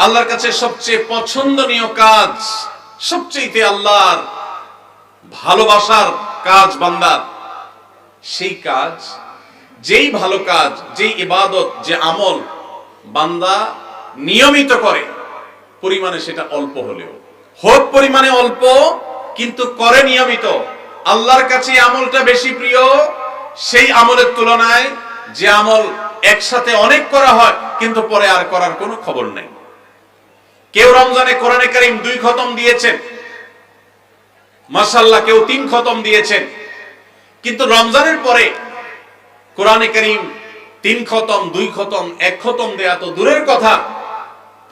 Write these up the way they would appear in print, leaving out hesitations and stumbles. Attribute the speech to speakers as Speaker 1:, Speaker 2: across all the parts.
Speaker 1: আল্লাহর কাছে সবচেয়ে পছন্দনীয় কাজ, সবচেয়ে আল্লাহর ভালোবাসার কাজ বান্দার, সেই কাজ, যেই ভালো কাজ, যেই ইবাদত, যে আমল বান্দা নিয়মিত করে, পরিমাণে সেটা অল্প হলেও হোক, পরিমাণে অল্প কিন্তু করে নিয়মিত, আল্লাহর কাছে আমলটা বেশি প্রিয় সেই আমলের তুলনায় যে আমল একসাথে অনেক করা হয় কিন্তু পরে আর করার কোনো খবর নেই। কেউ রমজানে কোরআনে কারীম 2 খতম দিয়েছেন, মাশাআল্লাহ, কেউ 3 খতম দিয়েছেন, কিন্তু রমজানের পরে কোরআনে কারীম 3 খতম, 2 খতম, 1 খতম দেয়া তো দূরের কথা,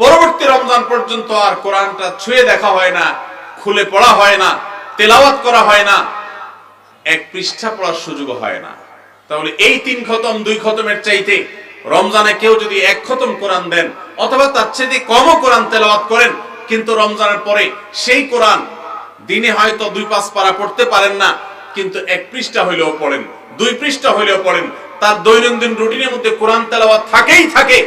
Speaker 1: পরবর্তী রমজান পর্যন্ত আর কোরআনটা ছুঁয়ে দেখা হয় না, খুলে পড়া হয় না, তেলাওয়াত করা হয় না, 1 পৃষ্ঠা পড়ার সুযোগ হয় না। তাহলে এই 3 খতম 2 খতমের চাইতে রমজানে কেউ যদি 1 খতম কোরআন দেন অথবা তার চেয়ে কমও কোরআন তেলাওয়াত করেন, কিন্তু রমজানের পরে সেই কোরআন দিনে হয়তো 2-5 পারা পড়তে পারেন না, কিন্তু 1 পৃষ্ঠা হইলেও পড়েন, 2 পৃষ্ঠা হইলেও পড়েন, তার দৈনন্দিন রুটিনের মধ্যে কোরআন তেলাওয়াত থাকেই থাকে।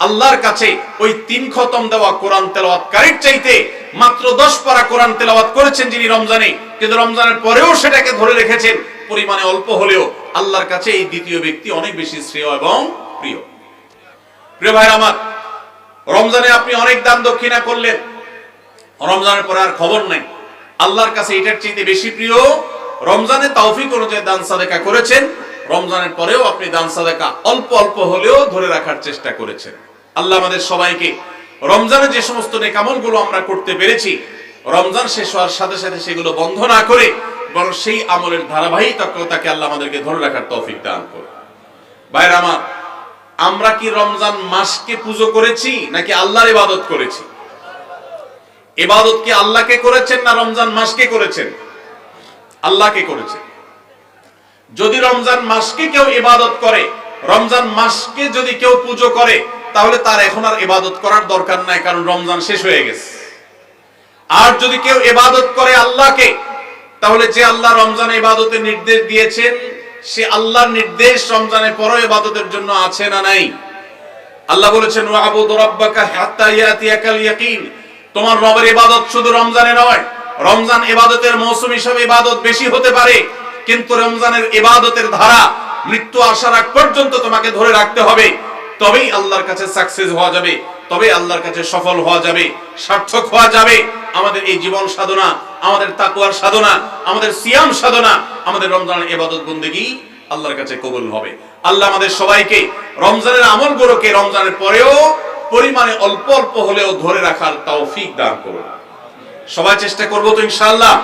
Speaker 1: আল্লাহর কাছে ওই 3 খতম দেওয়া কোরআন তেলাওয়াতকারীর চাইতে মাত্র 10 পারা কোরআন তেলাওয়াত করেছেন যিনি রমজানে, কিন্তু রমজানের পরেও সেটাকে ধরে রেখেছেন, পরিমাণে অল্প হলেও আল্লাহর কাছে এই দ্বিতীয় ব্যক্তি অনেক বেশি শ্রেয় এবং প্রিয়। প্রিয় ভাইরা আমার, রমজানে আপনি অনেক দান দক্ষিণা করলেন, রমজানের পরে আর খবর নাই, আল্লাহর কাছে এটার চাইতে বেশি প্রিয় রমজানে তৌফিক অনুযায়ী দান সাদেকা করেছেন, রমজানের পরেও আপনি দান সাদেকা অল্প অল্প হলেও ধরে রাখার চেষ্টা করেছেন। আল্লাহ আমাদের সবাইকে রমজানে যে সমস্ত নেক আমলগুলো আমরা করতে পেরেছি, রমজান শেষ হওয়ার সাথে সাথে সেগুলো বন্ধ না করে বরং সেই আমলের ধারাবাহিকতাকে আল্লাহ আমাদেরকে ধরে রাখার তৌফিক দান করুন। ভাইরা আমার, আমরা কি রমজান মাসকে পুজো করেছি নাকি আল্লাহর ইবাদত করেছি? ইবাদত কি আল্লাহকে করেছেন না রমজান মাসকে করেছেন? আল্লাহকে করেছেন। যদি রমজান মাসকে কেউ ইবাদত করে, রমজান মাসকে যদি কেউ পুজো করে, তাহলে তার এখন আর ইবাদত করার দরকার নাই, কারণ রমজান শেষ হয়ে গেছে। আর যদি কেউ ইবাদত করে আল্লাহকে, তাহলে যে আল্লাহ রমজানে ইবাদতের নির্দেশ দিয়েছেন, সে আল্লাহর নির্দেশ রমজানের পরও ইবাদতের জন্য আছে না নাই? আল্লাহ বলেছেন ওয়াবুদ রাব্বাকা হাত্তা ইয়াতিয়াকাল ইয়াকিন, তোমার রবের ইবাদত শুধু রমজানে নয়, রমজান ইবাদতের মৌসুম হিসেবে ইবাদত বেশি হতে পারে, কিন্তু রমজানের ইবাদতের ধারা মৃত্যু আসার আগ পর্যন্ত তোমাকে ধরে রাখতে হবে, তবেই আল্লাহর কাছে সাকসেস হওয়া যাবে, তবে আল্লাহর কাছে সফল হওয়া যাবে, সার্থক হওয়া যাবে। আমাদের এই জীবন সাধনা, আমাদের তাকওয়ার সাধনা, আমাদের সিয়াম সাধনা, আমাদের রমজানের ইবাদত বন্দেগী আল্লাহর কাছে কবুল হবে। আল্লাহ আমাদের সবাইকে রমজানের আমলগুলোকে রমজানের পরেও পরিমাণে অল্প অল্প হলেও ধরে রাখার তৌফিক দান করুন। সবাই চেষ্টা করব তো ইনশাআল্লাহ।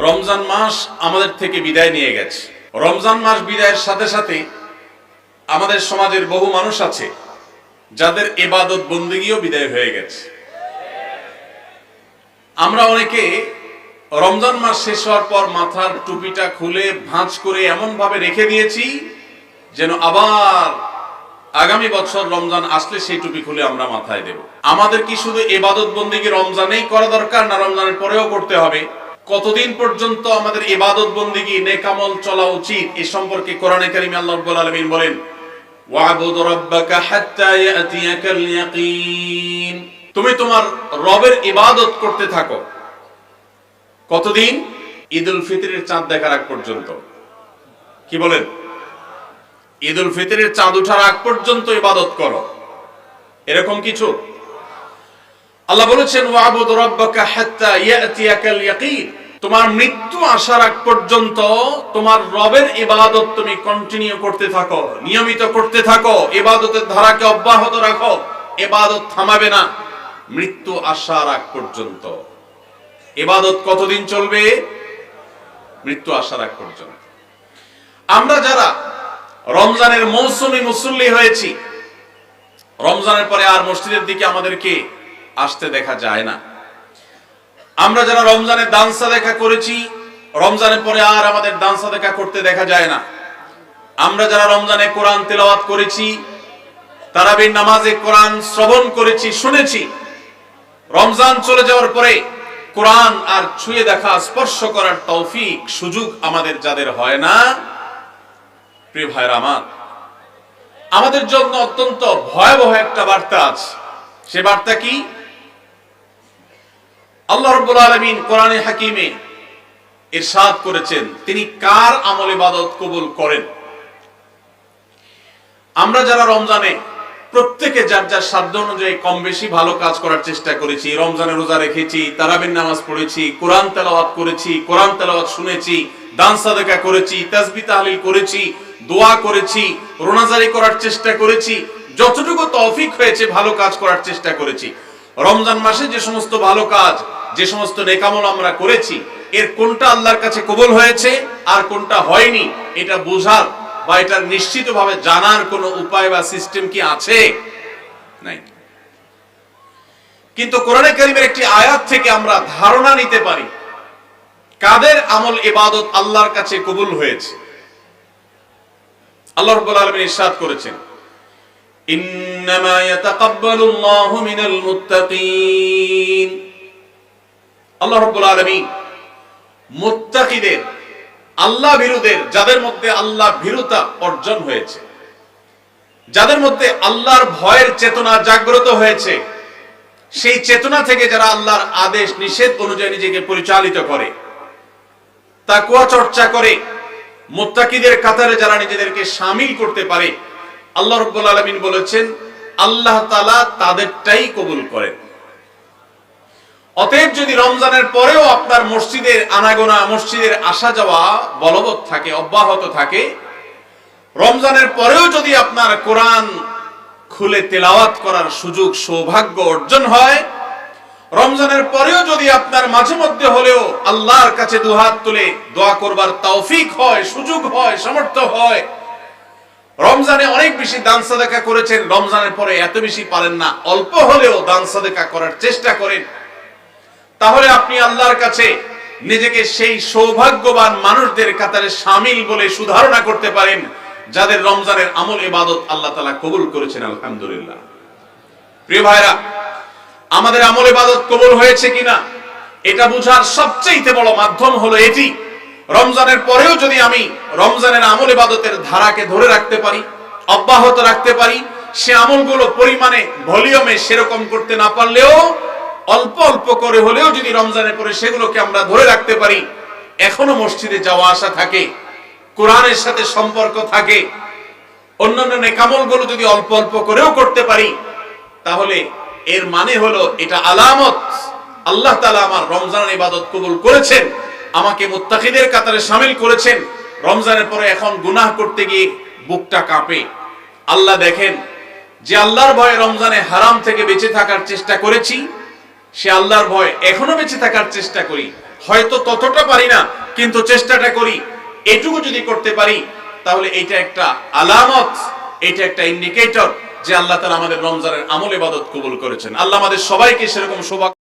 Speaker 1: রমজান মাস আমাদের থেকে বিদায় নিয়ে গেছে। রমজান মাস বিদায়ের সাথে সাথে আমাদের সমাজের বহু মানুষ আছে যাদের ইবাদত বন্দেগীও বিদায় হয়ে গেছে। আমরা অনেকে রমজান মাস শেষ হওয়ার পর মাথার টুপিটা খুলে ভাঁজ করে এমন ভাবে রেখে দিয়েছি যেন আবার আগামী বছর রমজান আসলে সেই টুপি খুলে আমরা মাথায় দেব। আমাদের কি শুধু ইবাদত বন্দেগী রমজানেই করা দরকার, না রমজানের পরেও করতে হবে? কতদিন পর্যন্ত আমাদের ইবাদত বন্দেগী নেক আমল চলা উচিত, এ সম্পর্কে কোরআনে কারীমে আল্লাহ রাব্বুল আলামিন বলেন ওয়াবুদ রাব্বাকা হাত্তা ইয়াতিয়াকাল ইয়াকিন, তুমি তোমার রবের ইবাদত করতে থাকো। কতদিন? ঈদুল ফিতরের চাঁদ দেখার আগ পর্যন্ত। কি বলেন? ঈদুল ফিতরের চাঁদ ওঠার আগ পর্যন্ত ইবাদত করো, এরকম কিছু? আল্লাহ বলেছেন ওয়াবুদ রাব্বাকা হাত্তা ইয়াতিয়াকাল ইয়াকিন, তোমার মৃত্যু আসার আগ পর্যন্ত তোমার রবের ইবাদত তুমি কন্টিনিউ করতে থাকো, নিয়মিত করতে থাকো, ইবাদতের ধারাকে অব্যাহত রাখো, ইবাদত থামাবে না মৃত্যু আসার আগ পর্যন্ত। ইবাদত কতদিন চলবে? মৃত্যু আসার আগ পর্যন্ত। আমরা যারা রমজানের মৌসুমী মুসল্লি হয়েছি, রমজানের পরে আর মসজিদের দিকে আমাদেরকে আসতে দেখা যায় না। আমরা যারা রমজানে দান সাদেকা করেছি, রমজানের পরে আর আমাদের দান সাদেকা করতে দেখা যায় না। আমরা যারা রমজানে কোরআন তেলাওয়াত করেছি, তারাবির নামাজে কোরআন শ্রবণ করেছি, শুনেছি, রমজান চলে যাওয়ার পরে কোরআন আর ছুঁয়ে দেখা, স্পর্শ করার তৌফিক সুযোগ আমাদের যাদের হয় না, প্রিয় ভাইরা আমার, আমাদের জন্য অত্যন্ত ভয়াবহ একটা বার্তা আছে। সে বার্তা কি? আল্লাহ রাব্বুল আলামিন কোরআনে হাকিমে ইরশাদ করেছেন তিনি কার আমল ইবাদত কবুল করেন। আমরা যারা রমজানে প্রত্যেকে যার যার সাধ্য অনুযায়ী কম বেশি ভালো কাজ করার চেষ্টা করেছি, রমজানে রোজা রেখেছি, তারাবির নামাজ পড়েছি, কোরআন তেলাওয়াত করেছি, কোরআন তেলাওয়াত শুনেছি, দান সাদাকা করেছি, তাসবিহ তাহলিল করেছি, দোয়া করেছি, রোনাজারি করার চেষ্টা করেছি, যতটুকু তৌফিক হয়েছে ভালো কাজ করার চেষ্টা করেছি। রমজান মাসে যে সমস্ত ভালো কাজ, যে সমস্ত নেকামল আমরা করেছি, এর কোনটা আল্লাহর কাছে কবুল হয়েছে আর কোনটা হয়নি এটা বোঝার বা এটা নিশ্চিতভাবে জানার কোনো উপায় বা সিস্টেম কি আছে? নাই। কিন্তু কোরআনে কারীমের একটি আয়াত থেকে আমরা ধারণা নিতে পারি কাদের আমল ইবাদত আল্লাহর কাছে কবুল হয়েছে। আল্লাহ রাব্বুল আলামিন ইরশাদ করেছেন, ইন্নামা ইয়াতাকাব্বালুল্লাহু মিনাল মুত্তাকিন। আল্লাহ রাব্বুল আলামিন মুত্তাকিদের, আল্লাহ ভীরুদের, যাদের মধ্যে আল্লাহ ভীরুতা অর্জন হয়েছে, যাদের মধ্যে আল্লাহর ভয়ের চেতনা জাগ্রত হয়েছে, সেই চেতনা থেকে যারা আল্লাহর আদেশ নিষেধ অনুযায়ী নিজেকে পরিচালিত করে, তাকওয়া চর্চা করে, মুত্তাকিদের কাতারে যারা নিজেদেরকে শামিল করতে পারে, আল্লাহ রাব্বুল আলামিন বলেছেন আল্লাহ তাআলা তাদেরটাই কবুল করেন। অতএব যদি রমজানের পরেও আপনার মসজিদের আনাগোনা, মসজিদের আসা যাওয়া বলবৎ থাকে, অব্যাহত থাকে, রমজানের পরেও যদি আপনার কোরআন খুলে তেলাওয়াত করার সুযোগ সৌভাগ্য অর্জন হয়, রমজানের পরেও যদি আপনার মাঝে মধ্যে হলেও আল্লাহর কাছে দুহাত তুলে দোয়া করবার তৌফিক হয়, সুযোগ হয়, সামর্থ্য হয়, রমজানে অনেক বেশি দান সাদাকা করেছেন, রমজানের পরে এত বেশি পারেন না, অল্প হলেও দান সাদাকা করার চেষ্টা করেন, তাহলে আপনি আল্লাহর কাছে নিজেকে সেই সৌভাগ্যবান মানুষদের কাতারে শামিল বলে সুধারণা করতে পারেন যাদের রমজানের আমল ইবাদত আল্লাহ তাআলা কবুল করেছেন। আলহামদুলিল্লাহ। প্রিয় ভাইরা, আমাদের আমল ইবাদত কবুল হয়েছে কিনা এটা বোঝার সবচেয়ে বড় মাধ্যম হলো এটি, রমজানের পরেও যদি আমি রমজানের আমল ইবাদতের ধারাকে ধরে রাখতে পারি, অব্যাহত রাখতে পারি, সে আমলগুলো পরিমাণে, ভলিউমে সেরকম করতে না পারলেও অল্প অল্প করে হলেও যদি রমজানের পরে সেগুলোকে আমরা ধরে রাখতে পারি, এখনো মসজিদে যাওয়া আসা থাকে, কোরআনের সাথে সম্পর্ক থাকে, অন্যান্য নেকামলগুলো যদি অল্প অল্প করেও করতে পারি, তাহলে এর মানে হলো এটা আলামত আল্লাহ তাআলা আমার রমজানের ইবাদত কবুল করেছেন, আমাকে মুত্তাকিদের কাতারে শামিল করেছেন। রমজানের পরে এখন গুনাহ করতে গিয়ে বুকটা কাঁপে। আল্লাহ দেখেন যে আল্লাহর ভয়ে রমজানে হারাম থেকে বেঁচে থাকার চেষ্টা করেছি, সে আল্লাহর ভয় এখনো বেঁচে থাকার চেষ্টা করি, হয়তো ততটা পারি না কিন্তু চেষ্টাটা করি, এটুকু যদি করতে পারি তাহলে এটা একটা আলামত, এটা একটা ইন্ডিকেটর যে আল্লাহ তাআলা আমাদের রমজানের আমল ইবাদত কবুল করেছেন। আল্লাহ আমাদের সবাইকে সেরকম সৌভাগ্য